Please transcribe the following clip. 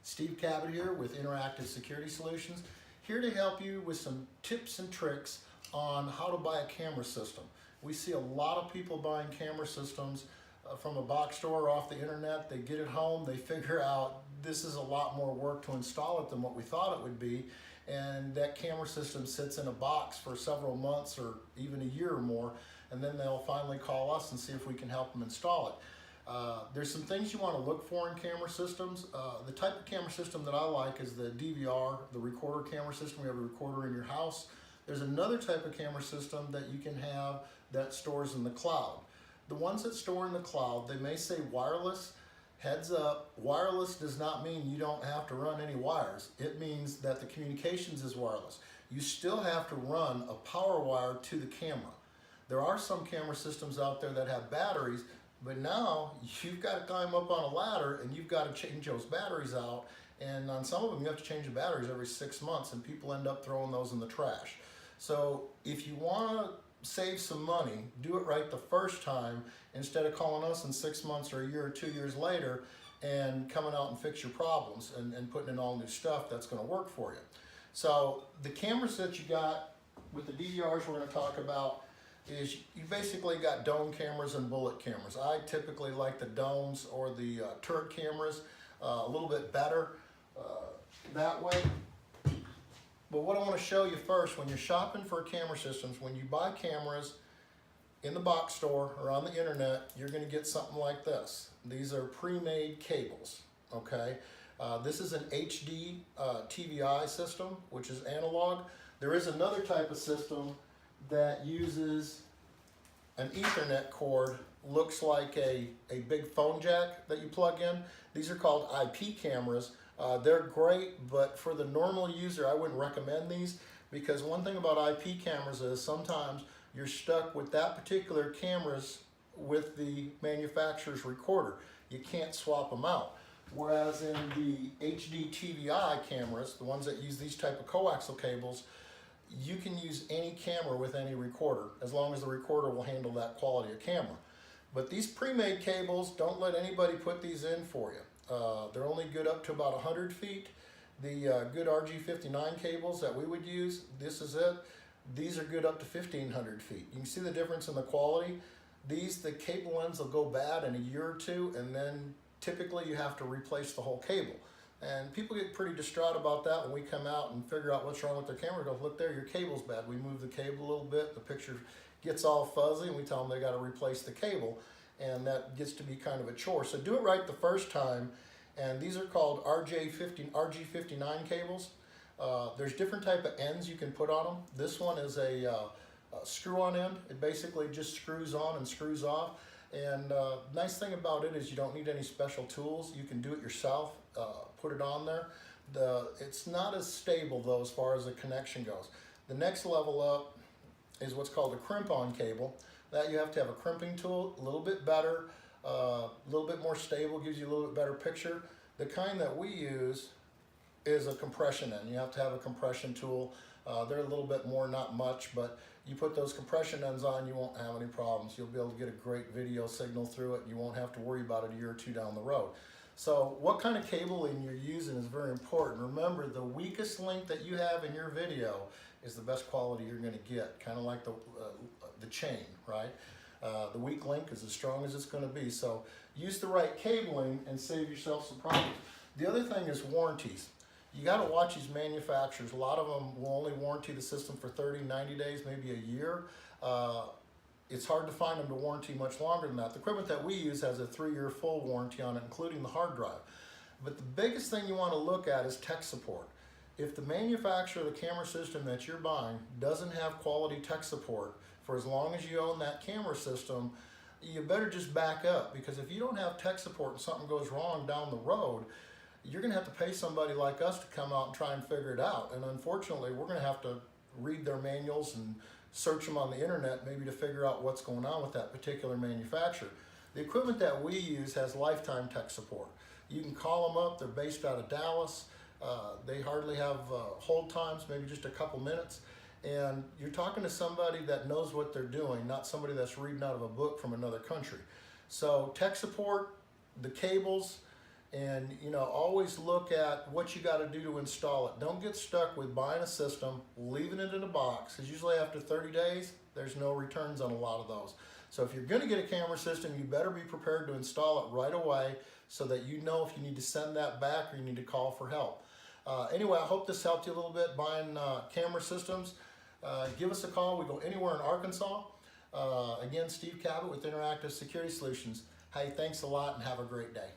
Steve Cabot here with Interactive Security Solutions, here to help you with some tips and tricks on how to buy a camera system. We see a lot of people buying camera systems from a box store or off the internet. They get it home, they figure out this is a lot more work to install it than what we thought it would be, and that camera system sits in a box for several months or even a year or more, and then they'll finally call us and see if we can help them install it. There's some things you want to look for in camera systems. The type of camera system that I like is the DVR, the recorder camera system. You have a recorder in your house. There's another type of camera system that you can have that stores in the cloud. The ones that store in the cloud, they may say wireless. Heads up, wireless does not mean you don't have to run any wires. It means that the communications is wireless. You still have to run a power wire to the camera. There are some camera systems out there that have batteries, but now you've got to climb up on a ladder and you've got to change those batteries out. And on some of them, you have to change the batteries every 6 months, and people end up throwing those in the trash. So if you want to save some money, do it right the first time instead of calling us in 6 months or a year or 2 years later and coming out and fix your problems and putting in all new stuff that's going to work for you. So the cameras that you got with the DVRs we're going to talk about is you basically got dome cameras and bullet cameras. I typically like the domes or the turret cameras a little bit better that way. But what I want to show you first, when you're shopping for camera systems, when you buy cameras in the box store or on the internet, you're going to get something like this. These are pre-made cables, okay? This is an HD TVI system, which is analog. There is another type of system that uses an Ethernet cord, looks like a big phone jack that you plug in. These are called IP cameras. They're great, but for the normal user, I wouldn't recommend these, because one thing about IP cameras is sometimes you're stuck with that particular cameras with the manufacturer's recorder. You can't swap them out. Whereas in the HD TVI cameras, the ones that use these type of coaxial cables, you can use any camera with any recorder, as long as the recorder will handle that quality of camera. But these pre-made cables, don't let anybody put these in for you. They're only good up to about 100 feet. The good RG59 cables that we would use, this is it. These are good up to 1,500 feet. You can see the difference in the quality. The cable ends will go bad in a year or two, and then typically you have to replace the whole cable. And people get pretty distraught about that when we come out and figure out what's wrong with their camera. Go, look there, your cable's bad. We move the cable a little bit, the picture gets all fuzzy, and we tell them they got to replace the cable. And that gets to be kind of a chore. So do it right the first time. And these are called RG59 cables. There's different type of ends you can put on them. This one is a screw-on end. It basically just screws on and screws off. And nice thing about it is you don't need any special tools. You can do it yourself, put it on there. It's not as stable though as far as the connection goes. The next level up is what's called a crimp-on cable. That you have to have a crimping tool, a little bit better, a little bit more stable, gives you a little bit better picture. The kind that we use is a compression end. You have to have a compression tool. They're a little bit more, not much, but you put those compression ends on, you won't have any problems. You'll be able to get a great video signal through it. You won't have to worry about it a year or two down the road. So what kind of cabling you're using is very important. Remember, the weakest link that you have in your video is the best quality you're going to get, kind of like the chain, right? The weak link is as strong as it's going to be. So use the right cabling and save yourself some problems. The other thing is warranties. You got to watch these manufacturers. A lot of them will only warranty the system for 30, 90 days, maybe a year. It's hard to find them to warranty much longer than that. The equipment that we use has a 3-year full warranty on it, including the hard drive. But the biggest thing you want to look at is tech support. If the manufacturer of the camera system that you're buying doesn't have quality tech support for as long as you own that camera system, you better just back up, because if you don't have tech support and something goes wrong down the road, you're going to have to pay somebody like us to come out and try and figure it out. And unfortunately, we're going to have to read their manuals and search them on the internet maybe to figure out what's going on with that particular manufacturer. The equipment that we use has lifetime tech support. You can call them up. They're based out of Dallas. They hardly have hold times, maybe just a couple minutes. And you're talking to somebody that knows what they're doing, not somebody that's reading out of a book from another country. So tech support, the cables, And always look at what you got to do to install it. Don't get stuck with buying a system, leaving it in a box, because usually after 30 days, there's no returns on a lot of those. So if you're going to get a camera system, you better be prepared to install it right away so that you know if you need to send that back or you need to call for help. Anyway, I hope this helped you a little bit buying camera systems. Give us a call. We go anywhere in Arkansas. Again, Steve Cabot with Interactive Security Solutions. Hey, thanks a lot and have a great day.